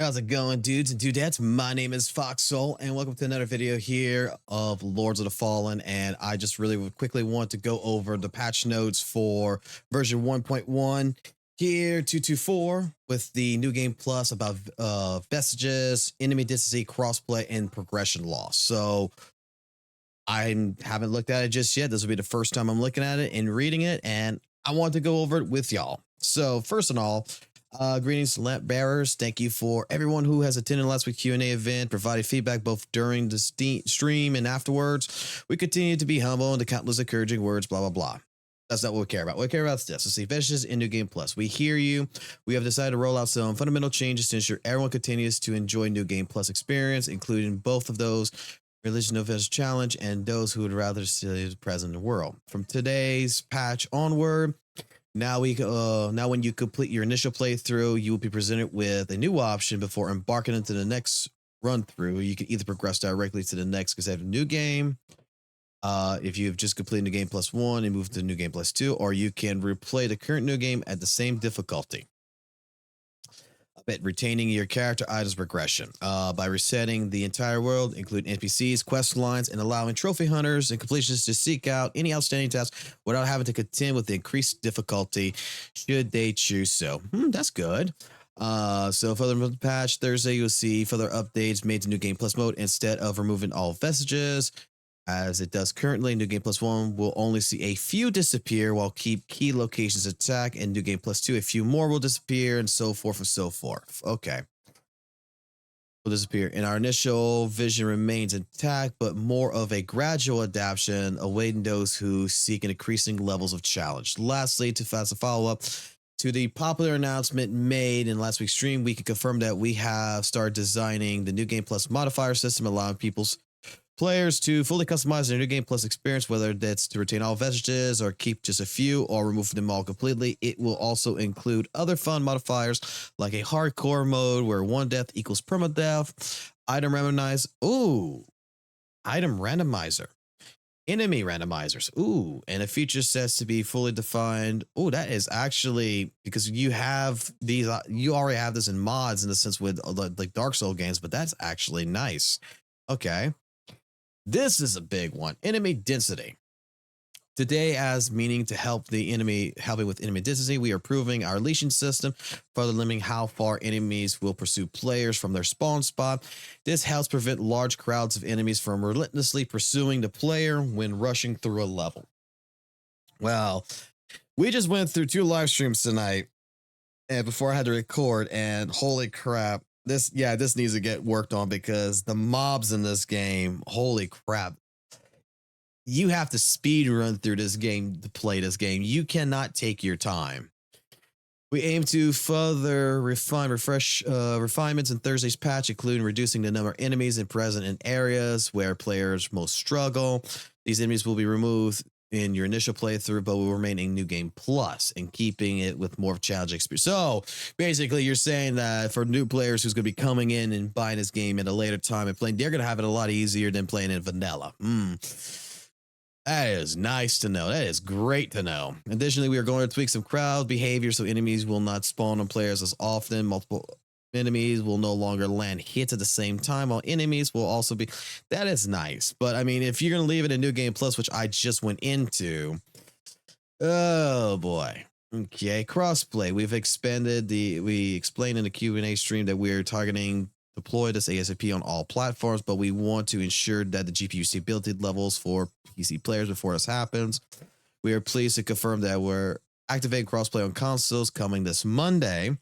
How's it going, dudes and dudettes? My name is Fox Soul, and welcome to another video here of Lords of the Fallen. And I just really quickly want to go over the patch notes for version 1.1 here, 224, with the new game plus about vestiges, enemy density, crossplay, and progression loss. So I haven't looked at it just yet. This will be the first time I'm looking at it and reading it, and I want to go over it with y'all. So first of all, greetings, lamp bearers. Thank you for everyone who has attended last week's Q&A event, provided feedback both during the stream and afterwards. We continue to be humble and the countless encouraging words, blah, blah, blah. That's not what we care about. What we care about is this. Let's see, Vestiges in New Game Plus. We hear you. We have decided to roll out some fundamental changes to ensure everyone continues to enjoy New Game Plus experience, including both of those Religion of His Challenge and those who would rather see the present world. From today's patch onward, now when you complete your initial playthrough, you will be presented with a new option before embarking into the next run through. You can either progress directly to the next consecutive new game, if you've just completed New Game Plus 1 and moved to New Game Plus 2, or you can replay the current new game at the same difficulty, but retaining your character items progression by resetting the entire world, including NPCs, quest lines, and allowing trophy hunters and completionists to seek out any outstanding tasks without having to contend with the increased difficulty should they choose so. That's good. So further the patch Thursday, you'll see further updates made to New Game Plus mode instead of removing all vestiges. As it does currently, New Game Plus 1 will only see a few disappear while keep key locations attack, and New Game Plus 2, a few more will disappear, and so forth and so forth. Okay. Will disappear. And our initial vision remains intact, but more of a gradual adaptation, awaiting those who seek an increasing levels of challenge. Lastly, to fast a follow-up to the popular announcement made in last week's stream, we can confirm that we have started designing the New Game Plus modifier system, allowing players to fully customize their New Game Plus experience, whether that's to retain all vestiges or keep just a few or remove them all completely. It will also include other fun modifiers like a hardcore mode where one death equals permadeath, item randomizer, enemy randomizers, and a feature sets to be fully defined. That is actually because you have these, you already have this in mods in the sense with like Dark Soul games, but that's actually nice. Okay. This is a big one. Enemy density. Today, as meaning to helping with enemy density, we are improving our leashing system, further limiting how far enemies will pursue players from their spawn spot. This helps prevent large crowds of enemies from relentlessly pursuing the player when rushing through a level. Well, we just went through 2 live streams tonight, and before I had to record, and holy crap. This needs to get worked on because the mobs in this game, holy crap. You have to speed run through this game to play this game. You cannot take your time. We aim to further refinements in Thursday's patch, including reducing the number of enemies present in areas where players most struggle. These enemies will be removed in your initial playthrough, but will remain in New Game Plus and keeping it with more challenging experience. So basically you're saying that for new players who's going to be coming in and buying this game at a later time and playing, they're going to have it a lot easier than playing in vanilla. That is nice to know. That is great to know. Additionally, we are going to tweak some crowd behavior so enemies will not spawn on players as often. Multiple enemies will no longer land hits at the same time, while enemies will also be. That is nice. But I mean, if you're going to leave it in New Game Plus, which I just went into, oh boy. Okay, crossplay. We explained in the Q&A stream that we're targeting deploy this ASAP on all platforms, but we want to ensure that the GPU stability levels for PC players before this happens. We are pleased to confirm that we're activating crossplay on consoles coming this Monday,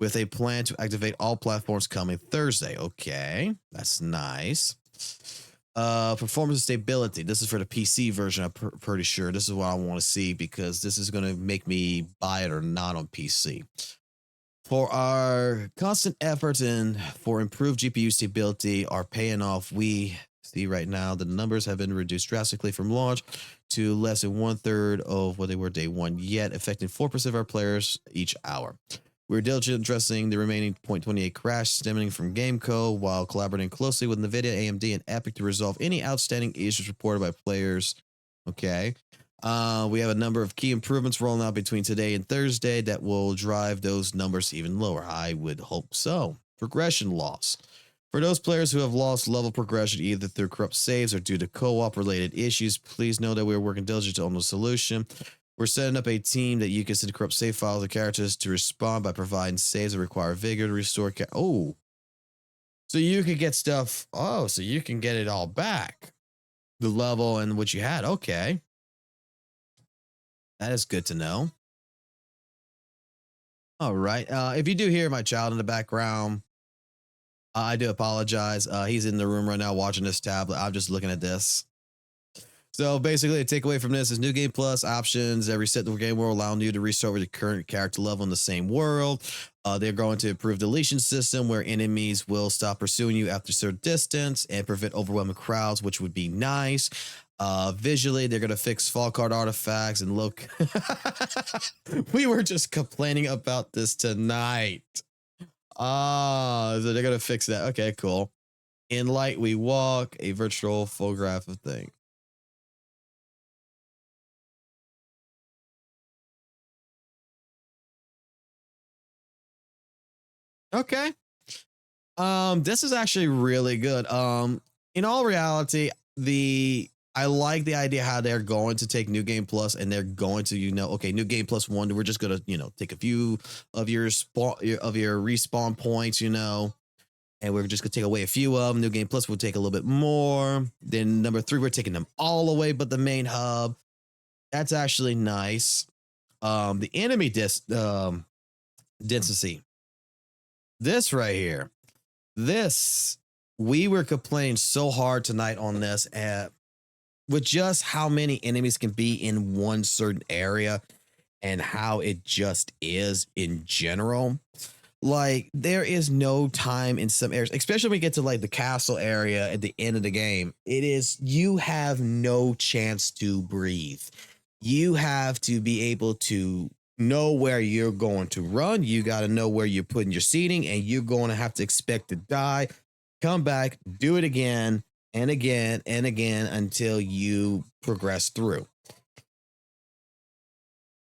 with a plan to activate all platforms coming Thursday. Okay, that's nice. Performance and stability. This is for the PC version. I'm pretty sure this is what I want to see because this is going to make me buy it or not on PC. For our constant efforts and for improved GPU stability are paying off. We see right now the numbers have been reduced drastically from launch to less than 1/3 of what they were day 1, yet affecting 4% of our players each hour. We're diligently addressing the remaining 0.28 crash stemming from Gameco while collaborating closely with NVIDIA, AMD, and Epic to resolve any outstanding issues reported by players. Okay. We have a number of key improvements rolling out between today and Thursday that will drive those numbers even lower. I would hope so. Progression loss. For those players who have lost level progression either through corrupt saves or due to co-op related issues, please know that we are working diligently on the solution. We're setting up a team that you can send corrupt save files to characters to respond by providing saves that require vigor to restore. Oh, so you could get stuff. Oh, so you can get it all back. The level and what you had. Okay. That is good to know. All right. If you do hear my child in the background, I do apologize. He's in the room right now watching this tablet. I'm just looking at this. So basically, the takeaway from this is New Game Plus options. Every set of the game world allowing you to restart with your current character level in the same world. They're going to improve deletion system where enemies will stop pursuing you after a certain distance and prevent overwhelming crowds, which would be nice. Visually, they're going to fix fall card artifacts and look. We were just complaining about this tonight. So they're going to fix that. Okay, cool. In light, we walk, a virtual photograph of thing. Okay. This is actually really good. In all reality, I like the idea how they're going to take New Game Plus and they're going to, okay, New Game Plus 1, we're just gonna, take a few of your respawn points, and we're just gonna take away a few of them. New Game Plus will take a little bit more. Then number 3, we're taking them all away, but the main hub. That's actually nice. The enemy density. This right here. We were complaining so hard tonight on this with just how many enemies can be in one certain area and how it just is in general. Like, there is no time in some areas, especially when we get to like the castle area at the end of the game. You have no chance to breathe. You have to be able to know where you're going to run. You got to know where you're putting your seating, and you're going to have to expect to die, come back, do it again and again and again until you progress through.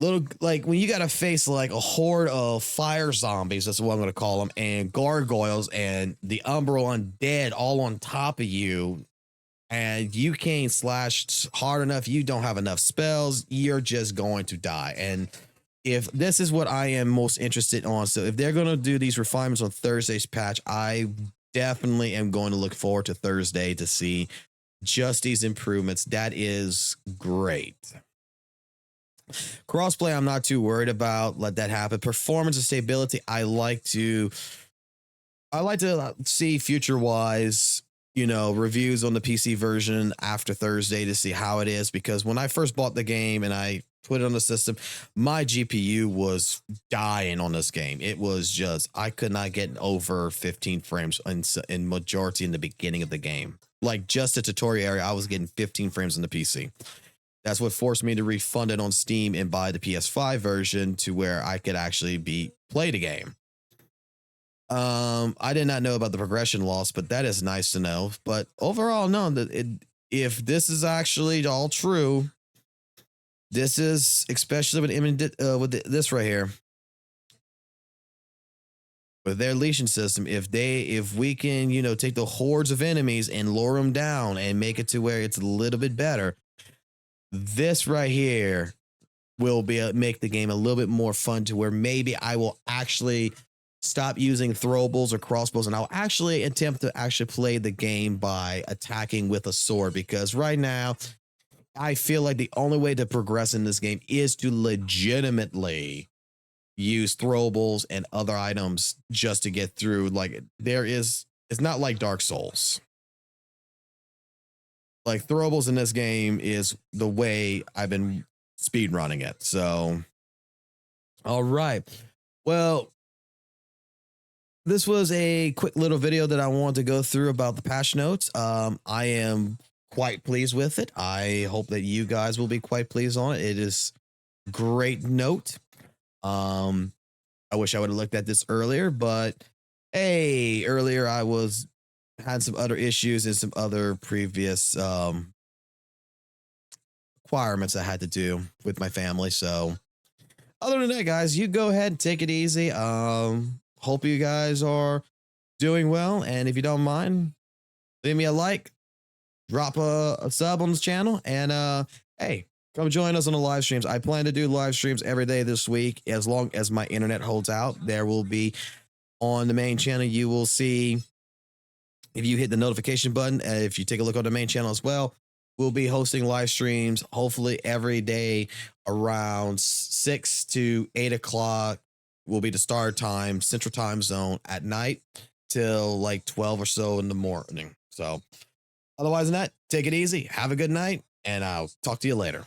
Little, like when you got to face like a horde of fire zombies, that's what I'm going to call them, and gargoyles and the umbral undead all on top of you, and you can't slash hard enough, you don't have enough spells, you're just going to die. And if this is what I am most interested on, so if they're going to do these refinements on Thursday's patch, I definitely am going to look forward to Thursday to see just these improvements. That is great. Crossplay, I'm not too worried about. Let that happen. Performance and stability, I like to see future wise, reviews on the PC version after Thursday to see how it is, because when I first bought the game and I put it on the system, my GPU was dying on this game. It was just, I could not get over 15 frames in majority in the beginning of the game. Like just the tutorial area, I was getting 15 frames on the PC. That's what forced me to refund it on Steam and buy the PS5 version to where I could actually play the game. I did not know about the progression loss, but that is nice to know. But overall, no, if this is actually all true, this is especially with this right here, with their leashing system. If we can, take the hordes of enemies and lure them down and make it to where it's a little bit better, this right here will make the game a little bit more fun to where maybe I will actually stop using throwables or crossbows, and I'll actually attempt to actually play the game by attacking with a sword, because right now I feel like the only way to progress in this game is to legitimately use throwables and other items just to get through. Like it's not like Dark Souls. Like throwables in this game is the way I've been speed running it. So, all right. Well, this was a quick little video that I wanted to go through about the patch notes. I am quite pleased with it. I hope that you guys will be quite pleased on it. It is great note. I wish I would have looked at this earlier, but hey, earlier I had some other issues and some other previous requirements I had to do with my family. So other than that, guys, you go ahead and take it easy. Hope you guys are doing well. And if you don't mind, leave me a like, drop a sub on this channel, and hey, come join us on the live streams. I plan to do live streams every day this week as long as my internet holds out. There will be on the main channel, you will see, if you hit the notification button, if you take a look on the main channel as well, we'll be hosting live streams hopefully every day around 6 to 8 o'clock will be the start time, Central Time Zone, at night till like 12 or so in the morning. So otherwise than that, take it easy, have a good night, and I'll talk to you later.